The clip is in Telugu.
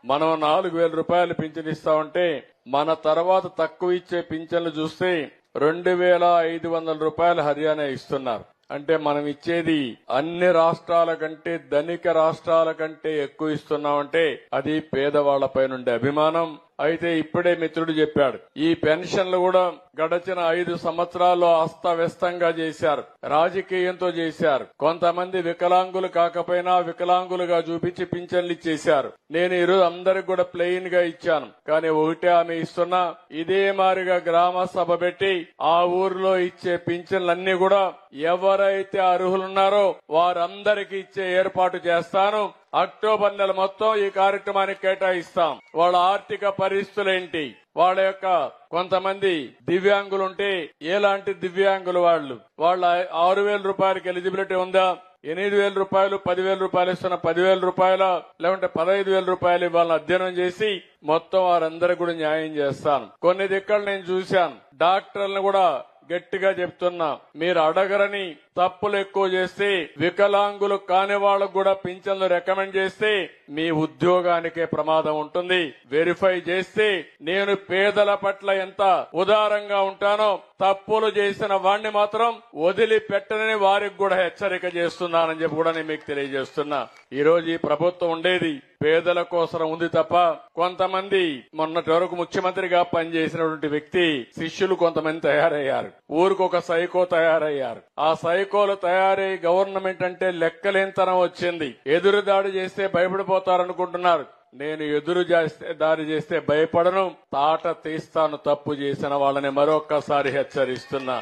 మనం 4,000 రూపాయలు పింఛన్ ఇస్తామంటే మన తర్వాత తక్కువ ఇచ్చే పింఛన్లు చూస్తే 2,500 రూపాయలు హర్యానా ఇస్తున్నారు. అంటే మనం ఇచ్చేది అన్ని రాష్ట్రాల కంటే ధనిక రాష్ట్రాల కంటే ఎక్కువ ఇస్తున్నామంటే అది పేదవాళ్లపై నుండే అభిమానం. అయితే ఇప్పుడే మిత్రుడు చెప్పాడు, ఈ పెన్షన్లు కూడా గడచిన 5 సంవత్సరాల్లో అస్తవ్యస్తంగా చేశారు, రాజకీయంతో చేశారు. కొంతమంది వికలాంగులు కాకపోయినా వికలాంగులుగా చూపించి పింఛన్లు ఇచ్చేశారు. నేను ఈరోజు అందరికి కూడా ప్లెయిన్ గా ఇచ్చాను. కానీ ఒకటే ఆమె ఇస్తున్నా, ఇదే మారిగా గ్రామ సభ పెట్టి ఆ ఊర్లో ఇచ్చే పింఛన్లన్నీ కూడా ఎవరైతే అర్హులున్నారో వారందరికీ ఇచ్చే ఏర్పాటు చేస్తాను. అక్టోబర్ నెల మొత్తం ఈ కార్యక్రమానికి కేటాయిస్తాం. వాళ్ళ ఆర్థిక పరిస్థితులేంటి, వాళ్ళ యొక్క కొంతమంది దివ్యాంగులుంటే ఎలాంటి దివ్యాంగులు వాళ్ళ 6,000 రూపాయలకి ఎలిజిబిలిటీ ఉందా, 8,000 రూపాయలు 10,000 రూపాయలు ఇస్తున్న 10,000 రూపాయల లేకుంటే 15,000 రూపాయలు ఇవ్వాలని అధ్యయనం చేసి మొత్తం వారందరికీ కూడా న్యాయం చేస్తాను. కొన్ని దిక్కలు నేను చూశాను, డాక్టర్లను కూడా గట్టిగా చెప్తున్నా, మీరు అడగరని తప్పులు ఎక్కువ చేస్తే వికలాంగులు కాని వాళ్ళకు కూడా పింఛన్లు రికమెండ్ చేస్తే మీ ఉద్యోగానికే ప్రమాదం ఉంటుంది. వెరిఫై చేస్తే నేను పేదల పట్ల ఎంత ఉదారంగా ఉంటానో తప్పులు చేసిన వాణ్ణి మాత్రం వదిలిపెట్టనని వారికి కూడా హెచ్చరిక చేస్తున్నానని చెప్పి కూడా నేను మీకు తెలియజేస్తున్నా. ఈ రోజు ఈ ప్రభుత్వం ఉండేది పేదల కోసం ఉంది తప్ప కొంతమంది మొన్నటి వరకు ముఖ్యమంత్రిగా పనిచేసినటువంటి వ్యక్తి శిష్యులు కొంతమంది తయారయ్యారు. ఊరికొక సైకో తయారయ్యారు. ఆ సైకోలు తయారై గవర్నమెంట్ అంటే లెక్కలేనితనం వచ్చింది. ఎదురు దాడి చేస్తే భయపడిపోతారనుకుంటున్నారు. నేను ఎదురు దాడి చేస్తే భయపడను, తాట తీస్తాను తప్పు చేసిన వాళ్ళని మరొక్కసారి హెచ్చరిస్తున్నా.